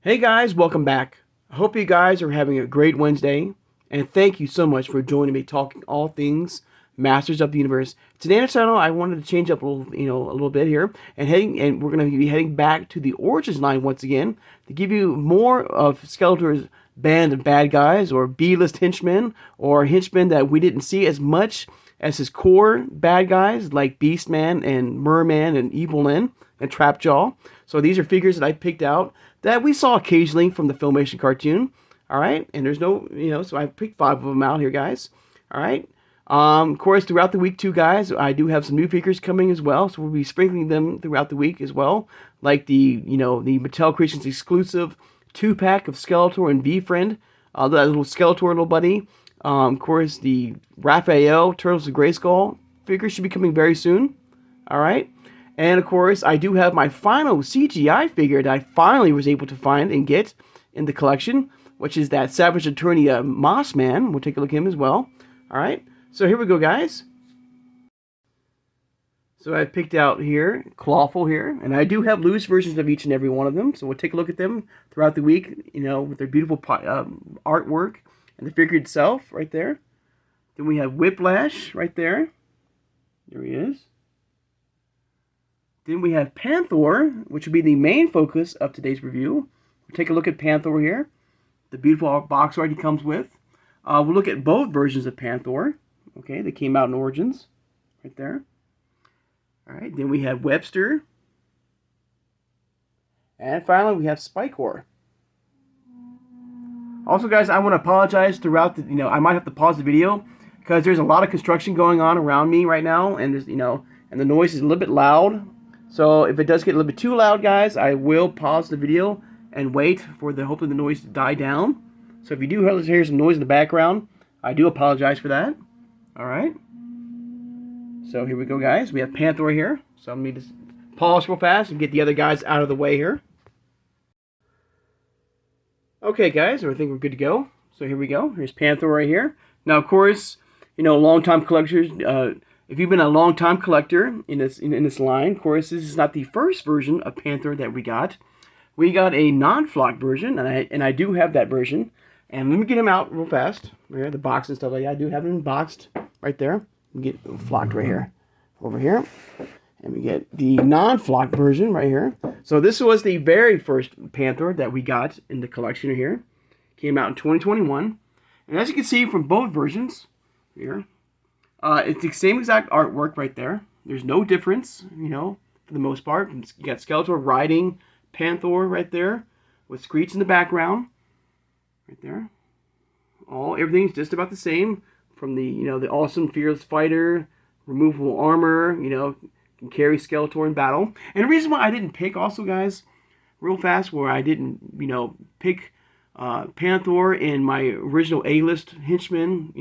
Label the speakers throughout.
Speaker 1: Hey guys, welcome back. I hope you guys are having a great Wednesday, and thank you so much for joining me talking all things Masters of the Universe. Today on the channel, I wanted to change up a little, a little bit here, and we're going to be heading back to the Origins line once again to give you more of Skeletor's band of bad guys, or B-list henchmen, or henchmen that we didn't see as much as his core bad guys like Beastman and Merman and Evil Lyn and Trapjaw. So these are figures that I picked out that we saw occasionally from the Filmation cartoon. All right, and there's no, so I picked 5 of them out here, guys. All right. Of course, throughout the week, too, guys, I do have some new figures coming as well, so we'll be sprinkling them throughout the week as well, like the Mattel Creations exclusive 2-pack of Skeletor and V-Friend, that little Skeletor little buddy. Of course, the Raphael Turtles of Grayskull figure should be coming very soon. All right. And of course, I do have my final CGI figure that I finally was able to find and get in the collection, which is that Savage Eternia Moss Man. We'll take a look at him as well. All right. So here we go, guys. So I picked out here, Clawful here, and I do have loose versions of each and every one of them. So we'll take a look at them throughout the week, with their beautiful artwork and the figure itself right there. Then we have Whiplash right there. There he is. Then we have Panthor, which will be the main focus of today's review. We'll take a look at Panthor here, the beautiful box art he comes with. We'll look at both versions of Panthor. Okay, they came out in Origins, right there. All right, then we have Webster. And finally, we have Spikor. Also, guys, I want to apologize throughout the, I might have to pause the video because there's a lot of construction going on around me right now, and there's, and the noise is a little bit loud. So if it does get a little bit too loud, guys, I will pause the video and wait for hopefully the noise to die down. So if you do hear some noise in the background, I do apologize for that. All right. So here we go, guys. We have Panthor here. So let me just pause real fast and get the other guys out of the way here. Okay, guys, I think we're good to go. So here we go. Here's Panthor right here. Now, of course, long-time collectors. If you've been a long-time collector in this line, of course, this is not the first version of Panthor that we got. We got a non-flock version, and I do have that version. And let me get him out real fast. Right, the box and stuff like that. I do have him boxed right there. We get flocked right here, over here, and we get the non-flock version right here. So this was the very first Panthor that we got in the collection here. Came out in 2021, and as you can see from both versions here. It's the same exact artwork right there. There's no difference, for the most part. You got Skeletor riding Panthor right there with Screech in the background. Right there. Everything's just about the same. From the, the awesome Fearless Fighter, removable armor, can carry Skeletor in battle. And the reason why I didn't pick also, guys, real fast, where I didn't, pick Panthor in my original A-list henchmen,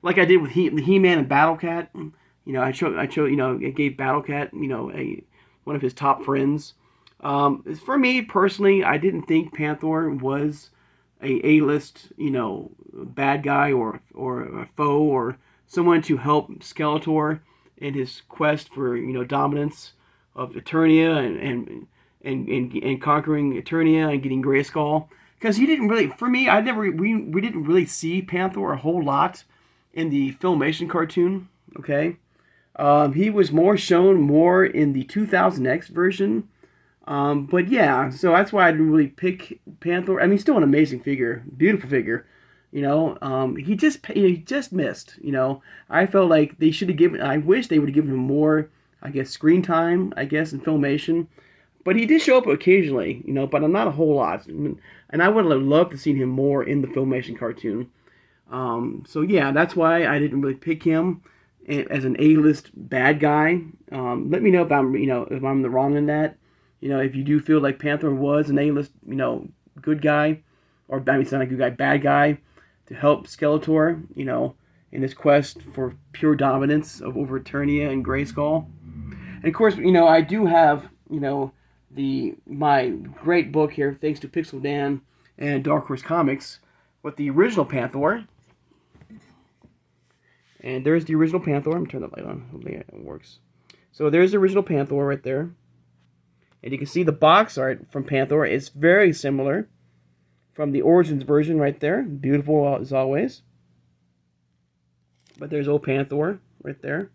Speaker 1: like I did with He-Man and Battle Cat. I gave Battle Cat, one of his top friends. For me personally, I didn't think Panthor was A-list, bad guy or a foe or someone to help Skeletor in his quest for dominance of Eternia and conquering Eternia and getting Grayskull. Because he didn't really, for me, we didn't really see Panthor a whole lot in the Filmation cartoon, okay? He was shown more in the 2000X version. But yeah, so that's why I didn't really pick Panthor. I mean, still an amazing figure, beautiful figure. He just missed. I felt like they should have given. I wish they would have given him more, I guess, screen time. I guess in Filmation, but he did show up occasionally. But not a whole lot. And I would have loved to see him more in the Filmation cartoon. So yeah, that's why I didn't really pick him as an A-list bad guy. Let me know if I'm the wrong in that. If you do feel like Panthor was an A-list, good guy, or it's not a good guy, bad guy, to help Skeletor, in his quest for pure dominance over Eternia and Grayskull. And of course, I do have, my great book here, thanks to Pixel Dan and Dark Horse Comics, with the original Panthor. And there's the original Panthor. I'm going to turn the light on. Hopefully it works. So there's the original Panthor right there. And you can see the box art from Panthor is very similar from the Origins version right there. Beautiful as always. But there's old Panthor right there.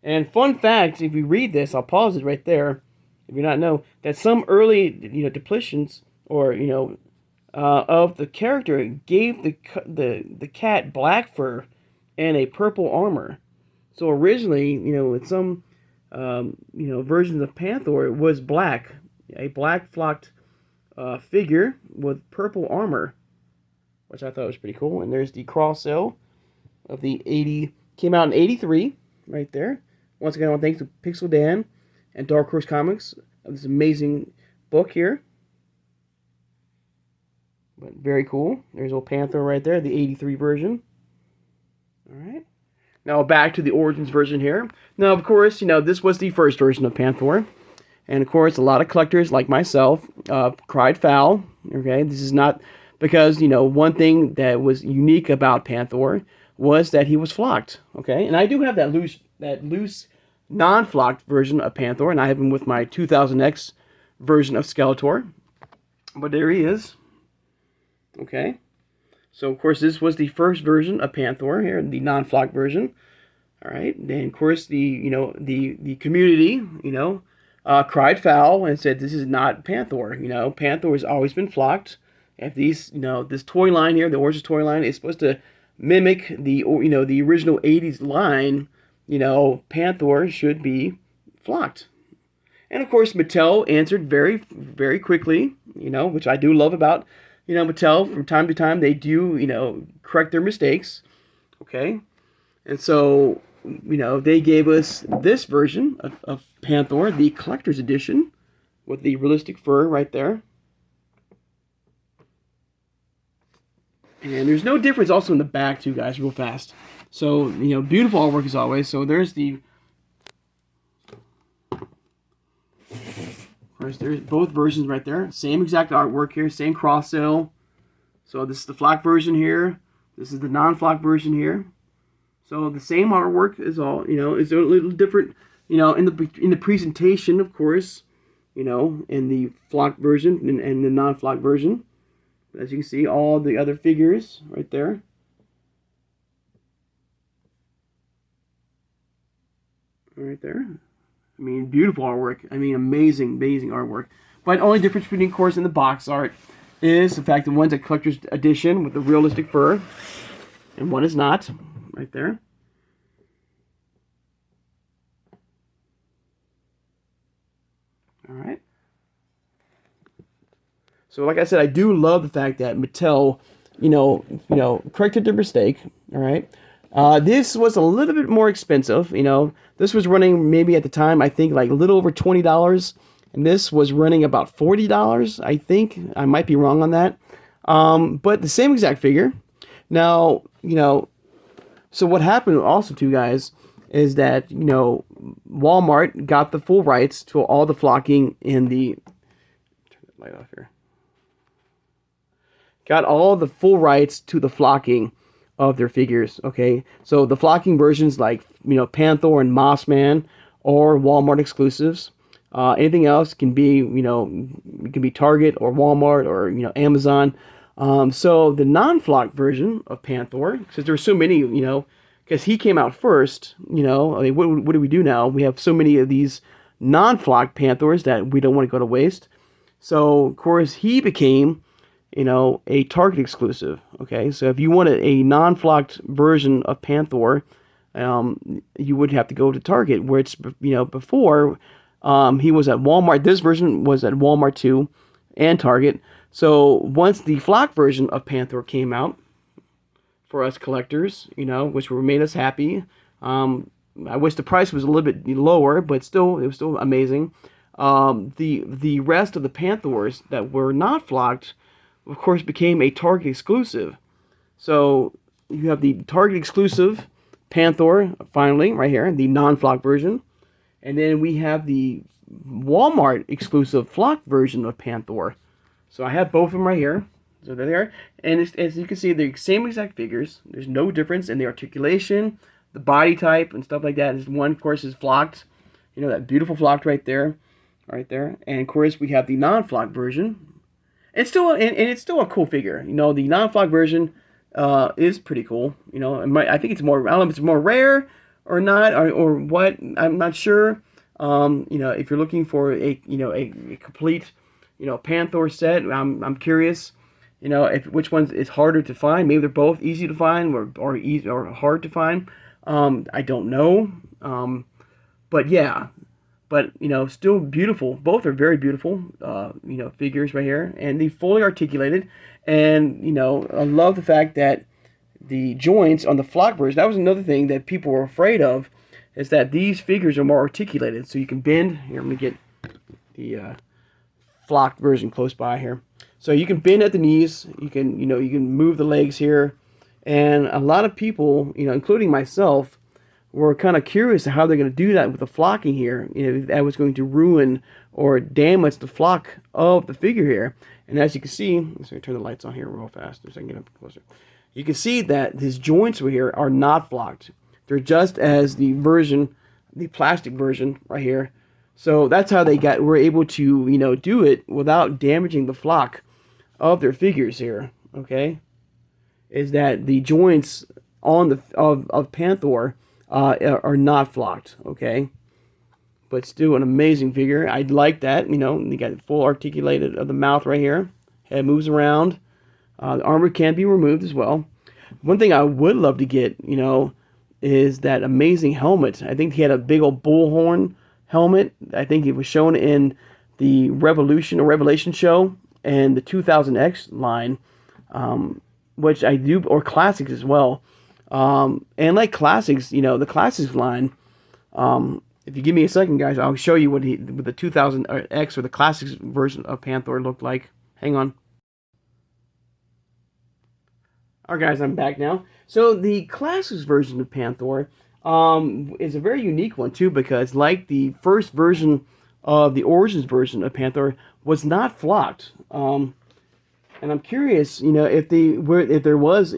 Speaker 1: And fun fact, if you read this, I'll pause it right there. If you not know that some early depictions or of the character gave the cat black fur and a purple armor. So originally, with some versions of Panthor, it was black, a black flocked figure with purple armor, which I thought was pretty cool. And there's the cross sale of the 80, came out in 83, right there. Once again, I want to thank to Pixel Dan and Dark Horse Comics of this amazing book here. But very cool. There's old Panthor right there, the 83 version. Alright. Now back to the Origins version here. Now, of course, this was the first version of Panthor. And, of course, a lot of collectors like myself cried foul. Okay, this is not because, one thing that was unique about Panthor was that he was flocked. Okay, and I do have that loose non-flocked version of Panthor, and I have him with my 2000X version of Skeletor. But there he is. Okay, so of course this was the first version of Panthor here, the non-flocked version. All right, then of course the community cried foul and said this is not Panthor. Panthor has always been flocked. If this toy line here, the Origins toy line, is supposed to mimic the original 80s line, Panthor should be flocked. And of course Mattel answered very, very quickly, which I do love about Mattel. From time to time they do correct their mistakes. Okay, and so they gave us this version of Panthor, the collector's edition, with the realistic fur right there. And there's no difference also in the back too, guys, real fast. So, beautiful artwork as always. So there's there's both versions right there. Same exact artwork here, same cross sale. So this is the flock version here. This is the non-flock version here. So the same artwork is all, is a little different, in the presentation, of course, in the flock version and the non-flock version. As you can see, all the other figures right there. Right there. I mean, beautiful artwork. I mean, amazing artwork. But only difference between, of course, in the box art is the fact that one's a collector's edition with the realistic fur, and one is not. Right there. All right. So, like I said, I do love the fact that Mattel, corrected their mistake. All right. This was a little bit more expensive. This was running maybe at the time, I think, like a little over $20. And this was running about $40, I think. I might be wrong on that. But the same exact figure. Now, so what happened also, too, guys, is that, Walmart got the full rights to all the flocking in the... Turn the light off here. Got all the full rights to the flocking of their figures, okay? So the flocking versions like, Panthor and Mossman or Walmart exclusives. Anything else can be, it can be Target or Walmart or, Amazon. So the non-flocked version of Panthor, because there's so many, because he came out first, I mean, what do we do now? We have so many of these non-flocked Panthors that we don't want to go to waste. So, of course, he became... a Target exclusive. Okay, so if you wanted a non-flocked version of Panthor, you would have to go to Target, where it's before he was at Walmart. This version was at Walmart too, and Target. So once the flock version of Panthor came out for us collectors, which made us happy. I wish the price was a little bit lower, but still, it was still amazing. The rest of the Panthors that were not flocked, of course, became a Target exclusive. So you have the Target exclusive Panthor, finally, right here, the non-flock version. And then we have the Walmart exclusive flock version of Panthor. So I have both of them right here. So they're there. And as you can see, they're the same exact figures. There's no difference in the articulation, the body type, and stuff like that. One, of course, is flocked. You know, that beautiful flocked right there, right there. And of course, we have the non-flocked version. It's still and it's still a cool figure. You know, the non-flocked version is pretty cool. You know, I think it's more. I don't know if it's more rare or not, or what. I'm not sure. You know, if you're looking for a a complete Panthor set, I'm curious. You know, if which one is harder to find. Maybe they're both easy to find or easy or hard to find. I don't know. But yeah, but you know, still beautiful. Both are very beautiful. You know, figures right here, and they fully articulated. And you know, I love the fact that the joints on the flock version. That was another thing that people were afraid of, is that these figures are more articulated, so you can bend. Here, I'm gonna get the flocked version close by here. So you can bend at the knees. You can you can move the legs here, and a lot of people, including myself, were kind of curious to how they're going to do that with the flocking here. If that was going to ruin or damage the flock of the figure here. And as you can see, I'm going to turn the lights on here real fast so I can get up closer. You can see that his joints over here are not flocked. They're just as the plastic version right here. So that's how were able to, do it without damaging the flock of their figures here. Okay, is that the joints on the of Panthor are not flocked. Okay, but still an amazing figure. I like that. You got full articulated of the mouth right here. Head moves around. The armor can be removed as well. One thing I would love to get, is that amazing helmet. I think he had a big old bullhorn helmet. I think it was shown in the Revelation show and the 2000X line, which I do, or classics as well. And like classics, the classics line. If you give me a second, guys, I'll show you what the 2000X or the classics version of Panthor looked like. Hang on. Alright guys, I'm back now. So the classics version of Panthor is a very unique one too, because like the first version of the Origins version of Panthor was not flocked. And I'm curious, if there was,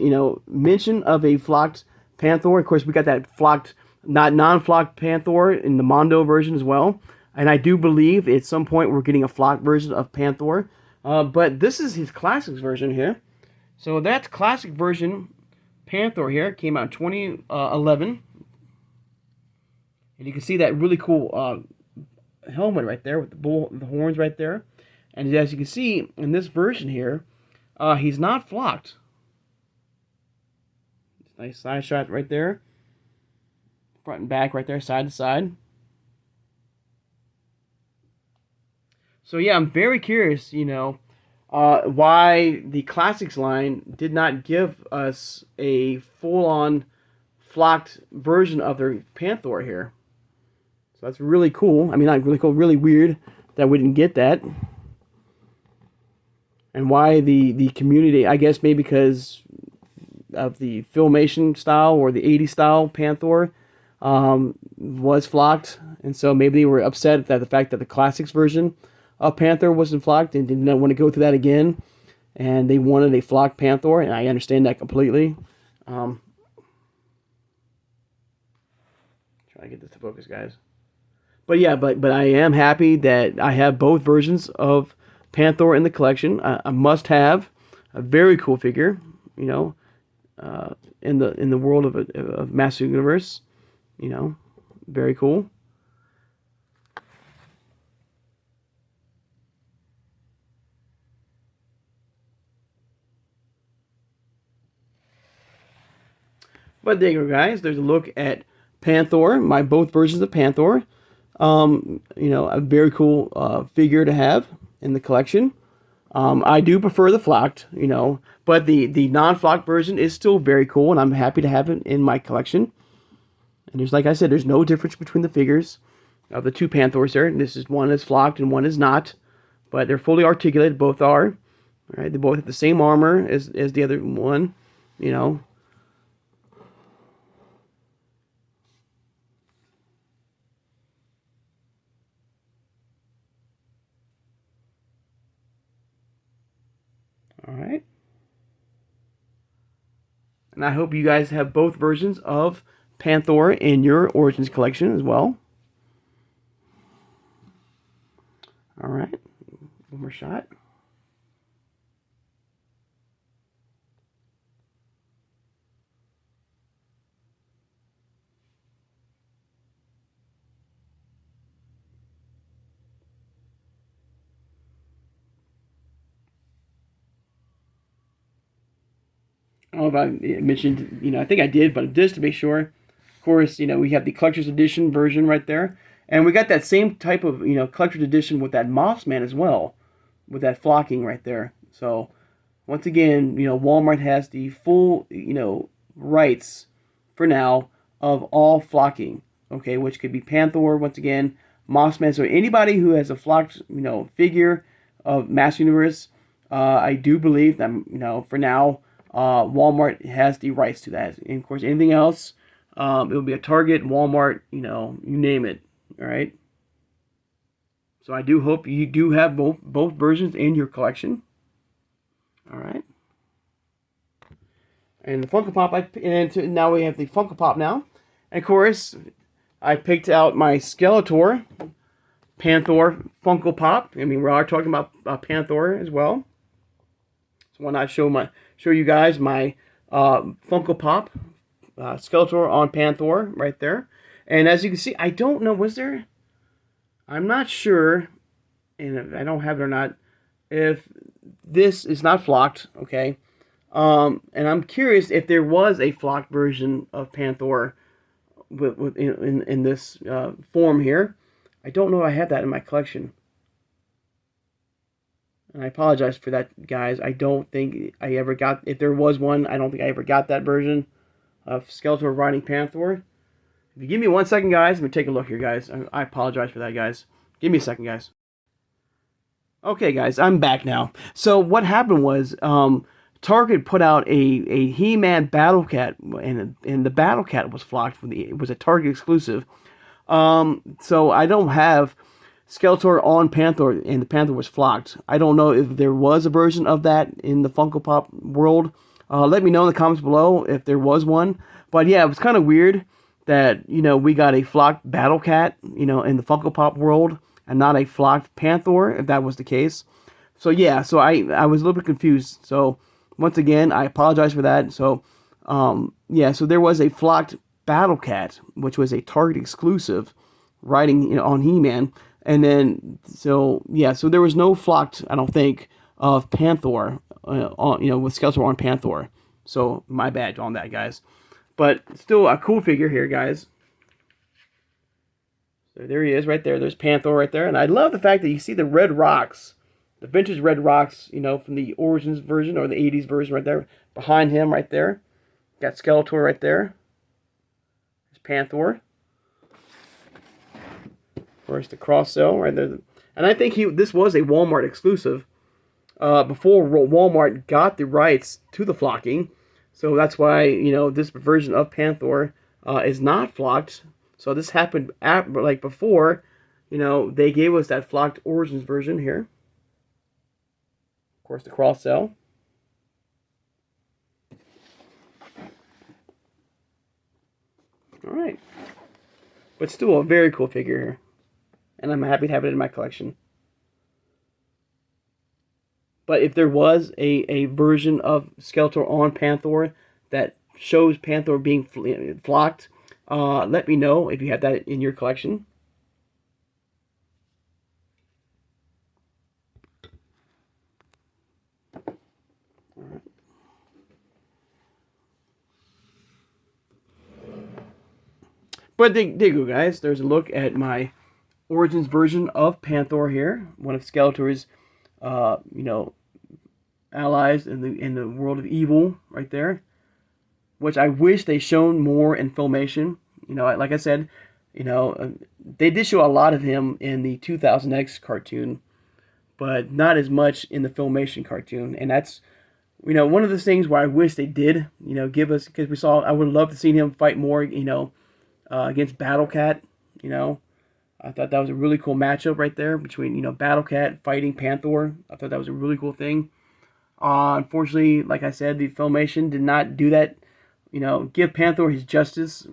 Speaker 1: mention of a flocked Panthor. Of course, we got that flocked, non-flocked Panthor in the Mondo version as well. And I do believe at some point we're getting a flocked version of Panthor. But this is his classics version here. So that's classic version Panthor here. It came out in 2011. And you can see that really cool helmet right there with the horns right there. And as you can see in this version here, he's not flocked. Nice side shot right there. Front and back right there, side to side. So yeah, I'm very curious, why the classics line did not give us a full-on flocked version of their Panthor here. So that's really cool. I mean, not really cool, really weird that we didn't get that. And why the community, I guess maybe because of the Filmation style or the 80s style Panthor was flocked. And so maybe they were upset at the fact that the classics version Panthor wasn't flocked and did not want to go through that again, and they wanted a flocked Panthor, and I understand that completely. Try to get this to focus, guys. But yeah, but I am happy that I have both versions of Panthor in the collection. A must-have, a very cool figure, in the world of Master Universe, very cool. But there you go, guys. There's a look at Panthor, both versions of Panthor. A very cool figure to have in the collection. I do prefer the flocked, but the non-flocked version is still very cool, and I'm happy to have it in my collection. And there's, like I said, there's no difference between the figures of the two Panthors there. This is one is flocked and one is not, but they're fully articulated. Both are. All right, they both have the same armor as the other one, All right. And I hope you guys have both versions of Panthor in your Origins collection as well. All right, one more shot. I don't know if I mentioned, I think I did, but just to be sure, of course, we have the collector's edition version right there. And we got that same type of, collector's edition with that Mossman as well, with that flocking right there. So, once again, Walmart has the full, rights for now of all flocking, okay, which could be Panthor, once again, Mossman. So, anybody who has a flocked, figure of Master Universe, I do believe that, for now, Walmart has the rights to that. And of course, anything else, it will be a Target, Walmart, you name it. All right. So I do hope you do have both versions in your collection. All right. And the Funko Pop, now we have the Funko Pop now. And of course, I picked out my Skeletor Panthor Funko Pop. I mean, we are talking about Panthor as well. So why not show you guys my Funko Pop Skeletor on Panthor right there. And as you can see, I don't know, I'm not sure, and if I don't have it or not, if this is not flocked, okay? And I'm curious if there was a flocked version of Panthor in this form here. I don't know if I have that in my collection. And I apologize for that, guys. I don't think I ever got... If there was one, I don't think I ever got that version of Skeletor riding Panthor. If you give me 1 second, guys, let me take a look here, guys. I apologize for that, guys. Give me a second, guys. Okay, guys, I'm back now. So what happened was Target put out a He-Man Battle Cat, and the Battle Cat was flocked. It was a Target exclusive. So I don't have Skeletor on Panthor, and the Panthor was flocked. I don't know if there was a version of that in the Funko Pop world. Let me know in the comments below if there was one. But yeah, it was kind of weird that, we got a flocked Battle Cat, in the Funko Pop world, and not a flocked Panthor, if that was the case. So yeah, so I was a little bit confused. So once again, I apologize for that. So yeah, so there was a flocked Battle Cat, which was a Target exclusive, riding on He-Man. And then, so yeah, so there was no flocked, I don't think, of Panthor, with Skeletor on Panthor. So my bad on that, guys. But still a cool figure here, guys. So there he is right there. There's Panthor right there. And I love the fact that you see the red rocks, the vintage red rocks, from the Origins version or the 80s version right there. Behind him right there. Got Skeletor right there. There's Panthor. Of course, the cross cell right there. And I think this was a Walmart exclusive before Walmart got the rights to the flocking. So that's why, this version of Panthor is not flocked. So this happened before, they gave us that flocked Origins version here. Of course, the cross cell. All right. But still a very cool figure here. And I'm happy to have it in my collection. But if there was a version of Skeletor on Panthor that shows Panthor being flocked, let me know if you have that in your collection. Alright. But there you go, guys. There's a look at my Origins version of Panthor here. One of Skeletor's, allies in the world of evil right there. Which I wish they shown more in Filmation. Like I said, they did show a lot of him in the 2000X cartoon, but not as much in the Filmation cartoon. And that's, one of those things where I wish they did, give us, because I would love to see him fight more, against Battle Cat. I thought that was a really cool matchup right there between, Battle Cat fighting Panthor. I thought that was a really cool thing. Unfortunately, like I said, the Filmation did not do that. Give Panthor his justice,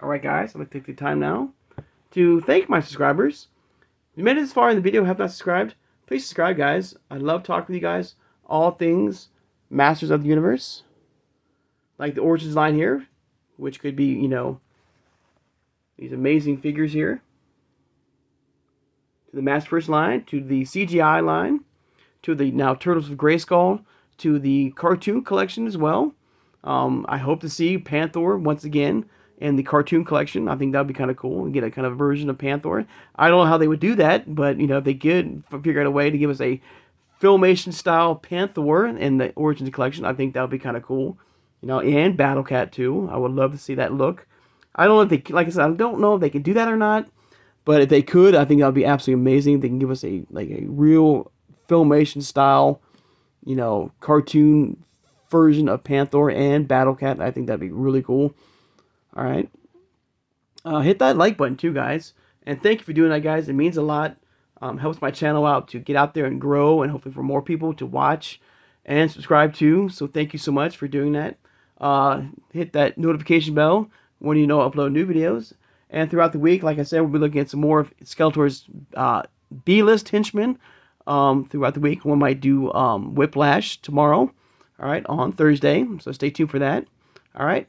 Speaker 1: Alright guys, I'm going to take the time now to thank my subscribers. If you made it this far in the video and have not subscribed, please subscribe guys. I love talking with you guys. All things Masters of the Universe. Like the Origins line here, which could be, you know, these amazing figures here. To the Masterverse line, to the CGI line, to the now Turtles of Grayskull, to the cartoon collection as well. I hope to see Panthor once again in the cartoon collection. I think that would be kind of cool. Get a kind of version of Panthor. I don't know how they would do that, but you know, if they could figure out a way to give us a Filmation style Panthor in the Origins collection, I think that would be kind of cool. You know, and Battle Cat too. I would love to see that look. I don't know if they, like I said, I don't know if they can do that or not. But if they could, I think that would be absolutely amazing. They can give us a real Filmation style, you know, cartoon version of Panthor and Battle Cat. I think that'd be really cool. All right, hit that like button too, guys, and thank you for doing that, guys. It means a lot. Helps my channel out to get out there and grow, and hopefully for more people to watch and subscribe to. So thank you so much for doing that. Hit that notification bell when you know I upload new videos. And throughout the week, like I said, we'll be looking at some more of Skeletor's B-list henchmen throughout the week. We might do Whiplash tomorrow, all right, on Thursday. So stay tuned for that. All right.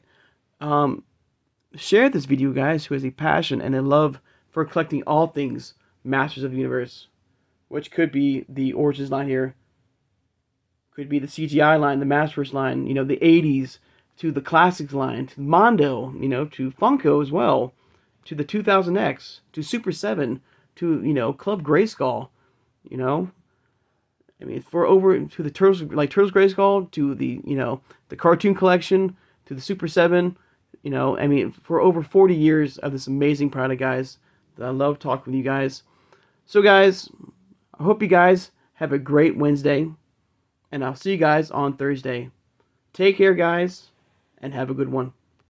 Speaker 1: Share this video, guys, who has a passion and a love for collecting all things Masters of the Universe, which could be the Origins line here, could be the CGI line, the Masterverse line, you know, the 80s, to the Classics line, to Mondo, you know, to Funko as well, to the 2000X, to Super 7, to, you know, Club Grayskull, you know. I mean, for over, to the Turtles, like Turtles Grayskull, to the, you know, the cartoon collection, to the Super 7, you know, I mean, for over 40 years of this amazing product, guys, that I love talking with you guys. So, guys, I hope you guys have a great Wednesday, and I'll see you guys on Thursday. Take care, guys, and have a good one.